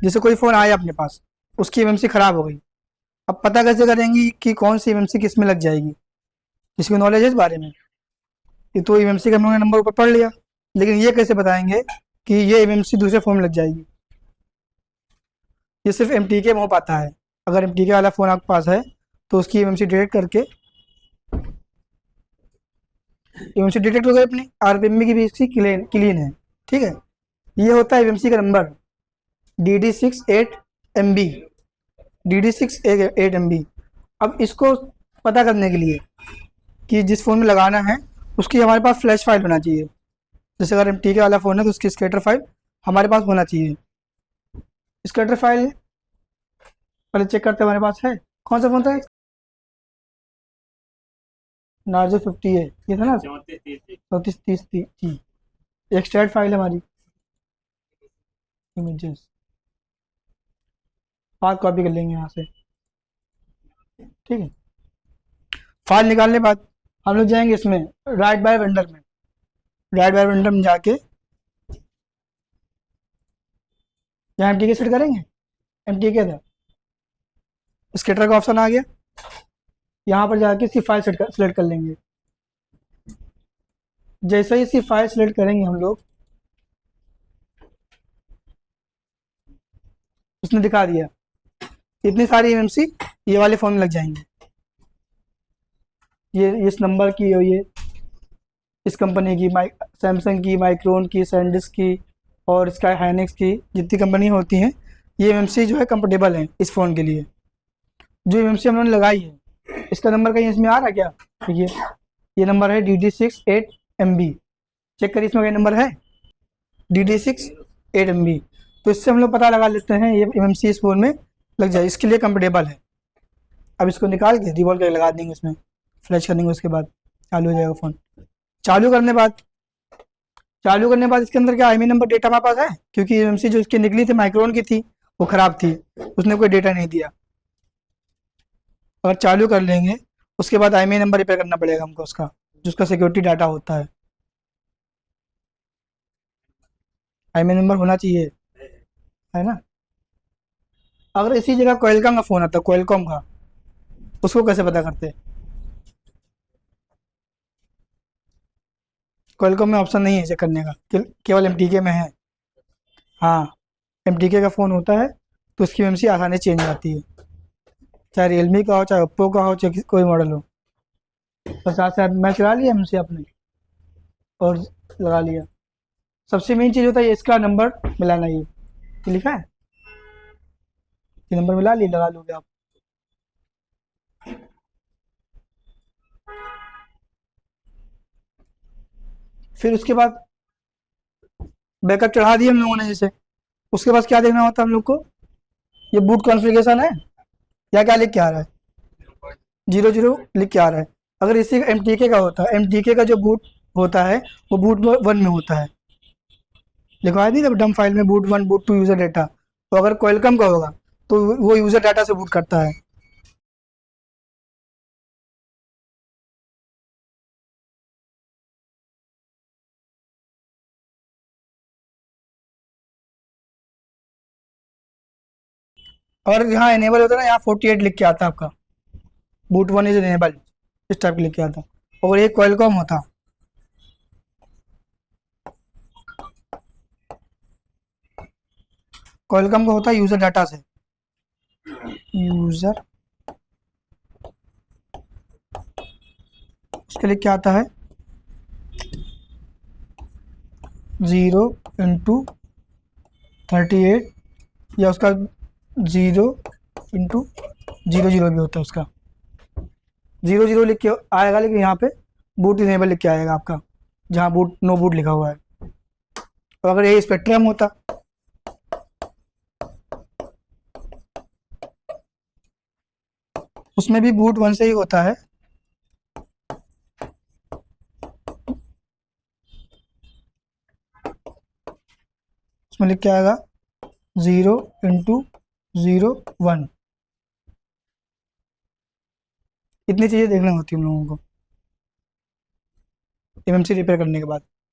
जैसे कोई फ़ोन आया अपने पास, उसकी एमएमसी ख़राब हो गई, अब पता कैसे करेंगी कि कौन सी एमएमसी किस में लग जाएगी? किसी को नॉलेज है इस बारे में? ये तो एमएमसी का हमने नंबर ऊपर पढ़ लिया, लेकिन ये कैसे बताएंगे कि ये एमएमसी दूसरे फ़ोन में लग जाएगी? ये सिर्फ एमटीके में हो पाता है। अगर एमटीके वाला फ़ोन आपके पास है तो उसकी एमएमसी डिटेक्ट करके, एमएमसी डिटेक्ट हो गई अपनी, आरपीएम की भी इसकी क्लीन है, ठीक है। ये होता है एमएमसी का नंबर DD68MB, DD68MB। अब इसको पता करने के लिए कि जिस फ़ोन में लगाना है उसकी हमारे पास फ्लैश फाइल होना चाहिए। जैसे अगर एमटीके वाला फ़ोन है तो उसकी स्कैटर फाइल हमारे पास होना चाहिए। स्कैटर फाइल पहले चेक करते हैं हमारे पास है। कौन सा फ़ोन था? नार्जो 50 है, ये था ना 3430 जी। एक्सट्रैक्ट फाइल है हमारी, इमेजेस, पाथ कॉपी कर लेंगे यहाँ से, ठीक है। फाइल निकालने के बाद हम लोग जाएंगे इसमें राइट बाय वेंडर में, राइट बाय वेंडर में जाके यहाँ एमटीके सेट करेंगे। एमटीके था, स्केटर का ऑप्शन आ गया, यहाँ पर जाके इसकी फाइल सेलेक्ट कर लेंगे। जैसे ही इसकी फाइल सेलेक्ट करेंगे हम लोग, उसने दिखा दिया इतनी सारी एमएमसी ये वाले फ़ोन में लग जाएंगे। ये इस नंबर की, ये इस कंपनी की, सैमसंग की, माइक्रोन की, सैंडिस्क की और स्काई हाइनेक्स की, जितनी कंपनी होती हैं, ये एमएमसी जो है कंफर्टेबल है इस फ़ोन के लिए। जो एमएमसी हम लोगों ने लगाई है, इसका नंबर कहीं इसमें आ रहा है क्या? देखिए, ये नंबर है DD68MB। चेक करिए इसमें क्या नंबर है, DD68MB। तो इससे हम लोग पता लगा लेते हैं ये एमएमसी इस फ़ोन में लग जाए, इसके लिए कंफर्टेबल है। अब इसको निकाल के रिवॉल्व करके लगा देंगे इसमें, फ्लैश कर देंगे, उसके बाद चालू हो जाएगा फ़ोन। चालू करने के बाद इसके अंदर क्या आईएमई नंबर डेटा हमारे पास है, क्योंकि एमएमसी जो इसकी निकली थी माइक्रोन की थी, वो ख़राब थी, उसने कोई डेटा नहीं दिया। अगर चालू कर लेंगे उसके बाद आईएमई नंबर रिपेयर करना पड़ेगा हमको उसका, जिसका सिक्योरिटी डाटा होता है। आईएमई नंबर होना चाहिए, है ना। अगर इसी जगह क्वालकॉम का फ़ोन आता, क्वालकॉम का, उसको कैसे पता करते? क्वालकॉम में ऑप्शन नहीं है चेक करने का, केवल एमटीके में है। हाँ, एमटीके का फ़ोन होता है तो उसकी एमएमसी आसानी से चेंज हो जाती है, चाहे रियलमी का हो, चाहे ओप्पो का हो, चाहे कोई मॉडल हो। 50,000 मैच लगा लिया एमएमसी आपने और लगा लिया। सबसे मेन चीज़ होता है इसका नंबर मिलाना, ये लिखा है, ये नंबर मिला लिए, लगा लोगे आप। फिर उसके बाद बैकअप चढ़ा दिया हम लोगों ने जैसे, उसके बाद क्या देखना होता है हम लोग को? ये बूट कॉन्फ़िगरेशन है या क्या लिख के आ रहा है? 00 लिख के आ रहा है। अगर इसी का एमटीके का होता है, एमटीके का जो बूट होता है वो बूट 1 में होता है, लिखवाया नहीं जब डम फाइल में बूट 1 बूट 2 यूज़र डाटा। तो अगर क्वालकॉम का होगा तो वो यूज़र डाटा से बूट करता है। और यहाँ इनेबल होता है ना, यहाँ 48 लिख के आता है आपका, बूट 1 इज इनेबल, इस टाइप के लिख के आता। और एक क्वालकॉम होता, क्वालकॉम का होता है यूज़र डाटा से, यूज़र, उसके लिए क्या आता है 0 × 38 या उसका 0 × 00 भी होता है उसका, 00 लिख के आएगा, लेकिन यहाँ पे बूट इनेबल लिख के आएगा आपका, जहाँ बूट नो बूट लिखा हुआ है। और अगर ये स्पेक्ट्रम होता, उसमें भी बूट 1 से ही होता है, उसमें लिख के आएगा 0 × 01। इतनी चीज़ें देखना होती है हम लोगों को एमएमसी रिपेयर करने के बाद।